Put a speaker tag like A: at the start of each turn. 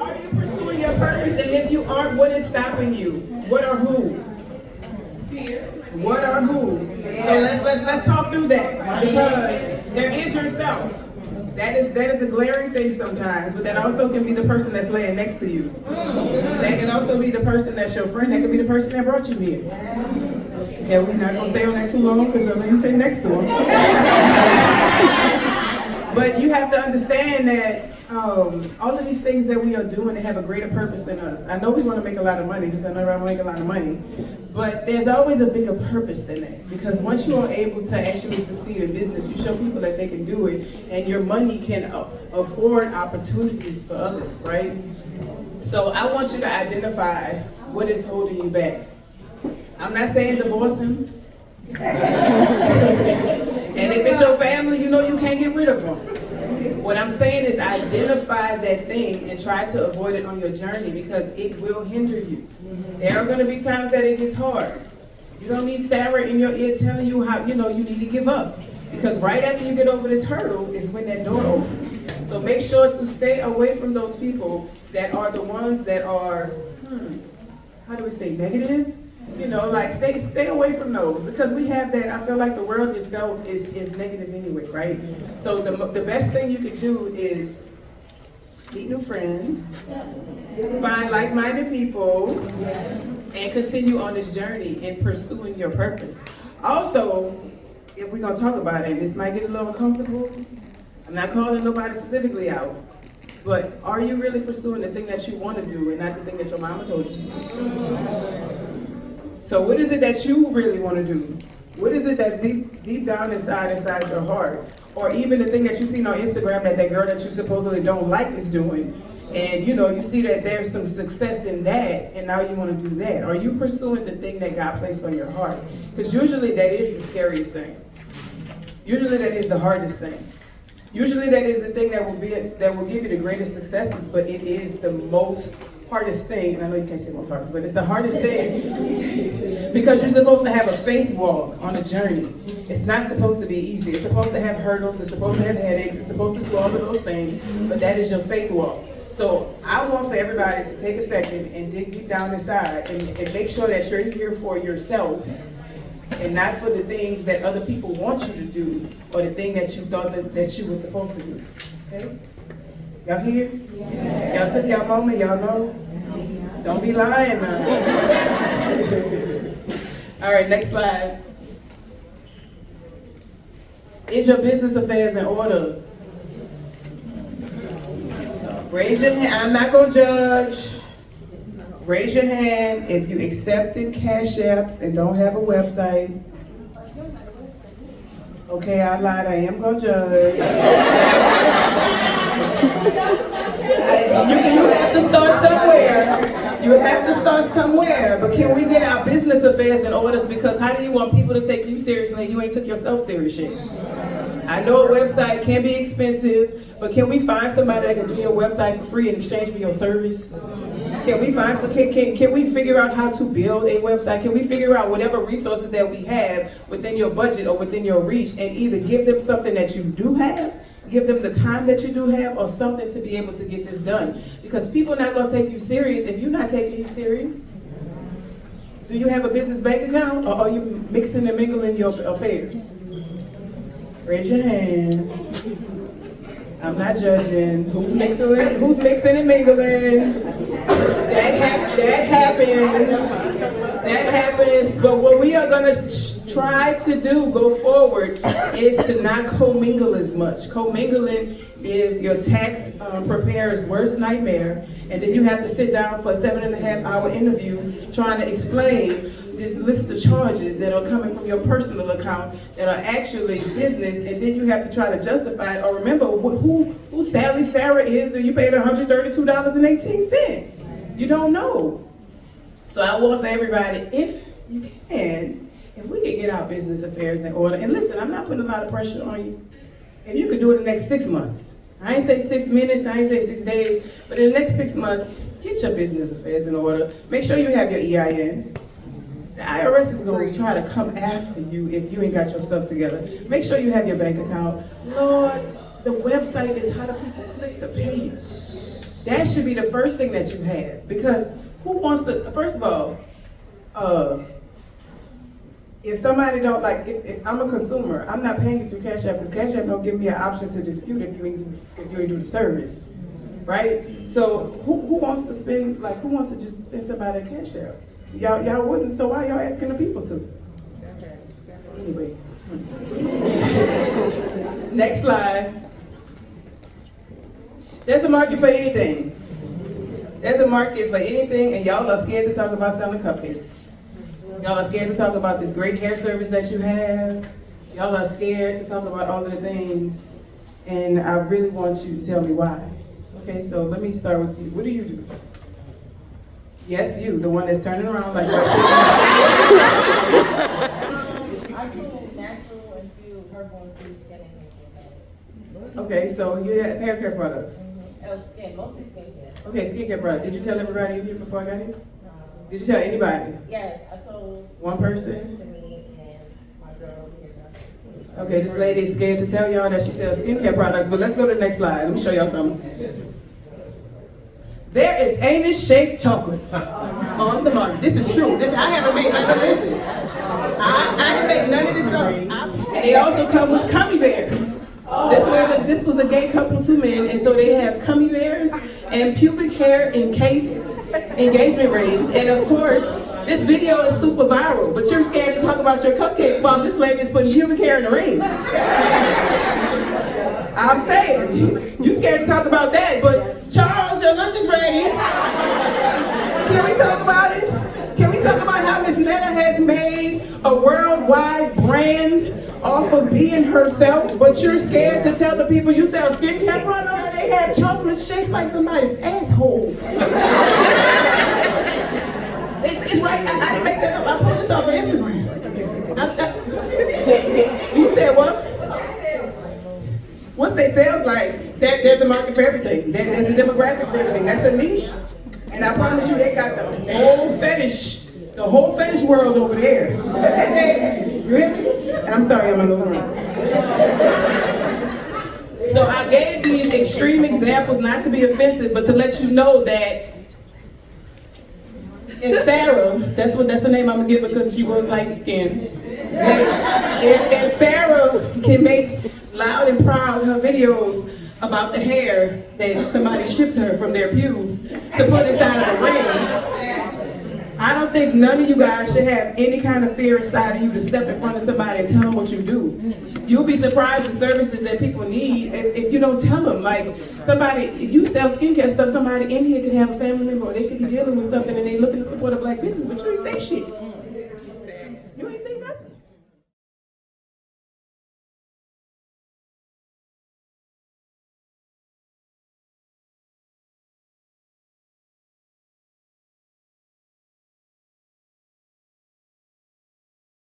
A: Are you pursuing your purpose? And if you aren't, what is stopping you? What or who? What or who? So let's talk through that, because there is yourself. That is a glaring thing sometimes, but that also can be the person that's laying next to you. That can also be the person that's your friend. That could be the person that brought you here. Okay, we're not gonna stay on that too long because you're gonna sit next to him. But you have to understand that all of these things that we are doing, they have a greater purpose than us. I know we want to make a lot of money, because I know I want to make a lot of money, but there's always a bigger purpose than that. Because once you are able to actually succeed in business, you show people that they can do it, and your money can afford opportunities for others, right? So I want you to identify what is holding you back. I'm not saying divorce him. And if it's your family, you know you can't get rid of them. What I'm saying is identify that thing and try to avoid it on your journey, because it will hinder you. There are going to be times that it gets hard. You don't need Sarah in your ear telling you how, you need to give up. Because right after you get over this hurdle is when that door opens. So make sure to stay away from those people that are the ones that are, how do we say, negative? Stay away from those, because we have that. I feel like the world itself is negative anyway, right? So the best thing you can do is meet new friends, find like-minded people, and continue on this journey in pursuing your purpose. Also, if we're gonna talk about it, this might get a little uncomfortable. I'm not calling nobody specifically out, but are you really pursuing the thing that you want to do and not the thing that your mama told you? So what is it that you really want to do? What is it that's deep down inside your heart? Or even the thing that you've seen on Instagram that girl that you supposedly don't like is doing. And you see that there's some success in that, and now you want to do that. Are you pursuing the thing that God placed on your heart? Because usually that is the scariest thing. Usually that is the hardest thing. Usually that is the thing that will give you the greatest successes, but it is the most hardest thing, and I know you can't say most hardest, but it's the hardest thing because you're supposed to have a faith walk on a journey. It's not supposed to be easy. It's supposed to have hurdles, it's supposed to have headaches, it's supposed to do all of those things, but that is your faith walk. So I want for everybody to take a second and dig deep down inside and make sure that you're here for yourself and not for the things that other people want you to do or the thing that you thought that you were supposed to do. Okay? Y'all here? Yeah. Y'all took y'all moment, y'all know? Don't be lying now. All right, next slide. Is your business affairs in order? Raise your hand. I'm not going to judge. Raise your hand if you accepted cash apps and don't have a website. Okay, I lied. I am going to judge. You have to start somewhere. You have to start somewhere. But can we get our business affairs in order? Because how do you want people to take you seriously and you ain't took yourself serious yet? I know a website can be expensive, but can we find somebody that can do your website for free in exchange for your service? Can we can we figure out how to build a website? Can we figure out whatever resources that we have within your budget or within your reach and either give them something that you do have, give them the time that you do have, or something to be able to get this done? Because people are not going to take you serious if you're not taking you serious. Do you have a business bank account, or are you mixing and mingling your affairs? Raise your hand. I'm not judging. Who's mixing and mingling? That happens. But what we are going to try to do, go forward, is to not commingle as much. Commingling is your tax preparer's worst nightmare. And then you have to sit down for a 7.5-hour interview trying to explain this list of charges that are coming from your personal account that are actually business, and then you have to try to justify it. Or remember who Sally Sarah is, and you paid $132.18. You don't know. So I want for everybody, if you can, if we can get our business affairs in order, and listen, I'm not putting a lot of pressure on you. If you could do it in the next 6 months, I ain't say 6 minutes, I ain't say 6 days, but in the next 6 months, get your business affairs in order. Make sure you have your EIN. The IRS is going to try to come after you if you ain't got your stuff together. Make sure you have your bank account. Lord, the website is how do people click to pay you. That should be the first thing that you have, because who wants to, first of all, if somebody don't like, if I'm a consumer, I'm not paying you through Cash App, because Cash App don't give me an option to dispute if you ain't do the service, right? So who wants to spend, like, who wants to just send somebody a Cash App? Y'all wouldn't, so why y'all asking the people to? Anyway. Next slide. There's a market for anything. There's a market for anything, and y'all are scared to talk about selling cupcakes. Y'all are scared to talk about this great hair service that you have. Y'all are scared to talk about all of the things, and I really want you to tell me why. Okay, so let me start with you. What do you do? Yes, you, the one that's turning around like what?
B: I do natural and do herbal infused skin and hair.
A: Okay, so you have hair care products.
B: Skin, mostly skincare.
A: Okay, skincare products. Did you tell everybody in here before I got here? Did you tell anybody?
B: Yes, I told
A: one person?
B: to me and my girl over here.
A: Okay, this lady is scared to tell y'all that she sells skincare products, but let's go to the next slide. Let me show y'all something. There is anus-shaped chocolates on the market. This is true. I haven't made none of this. I didn't make none of this stuff. And they also come with gummy bears. This was a gay couple, 2 men, and so they have gummy bears and pubic hair encased engagement rings. And of course, this video is super viral, but you're scared to talk about your cupcakes while this lady is putting pubic hair in the ring. I'm saying, you scared to talk about that, but Charles, your lunch is ready. Can we talk about it? Can we talk about how Miss Netta has made a worldwide brand off of being herself, but you're scared to tell the people you sell skincare products? They have chocolates shaped like somebody's asshole. It's right, I didn't make that up. I put this off of Instagram. You said what? Once they sell, like, there's a market for everything. There's a demographic for everything. That's a niche. And I promise you, they got the whole fetish world over there. You hear me? I'm sorry, I'm a little wrong. So I gave these extreme examples not to be offensive, but to let you know that and Sarah, that's the name I'm gonna give because she was light skinned. And Sarah can make loud and proud her videos about the hair that somebody shipped her from their pubes to put inside of a ring. I don't think none of you guys should have any kind of fear inside of you to step in front of somebody and tell them what you do. You'll be surprised the services that people need if you don't tell them. Like somebody, if you sell skincare stuff, somebody in here could have a family member or they could be dealing with something and they looking to support a black business, but you ain't say shit.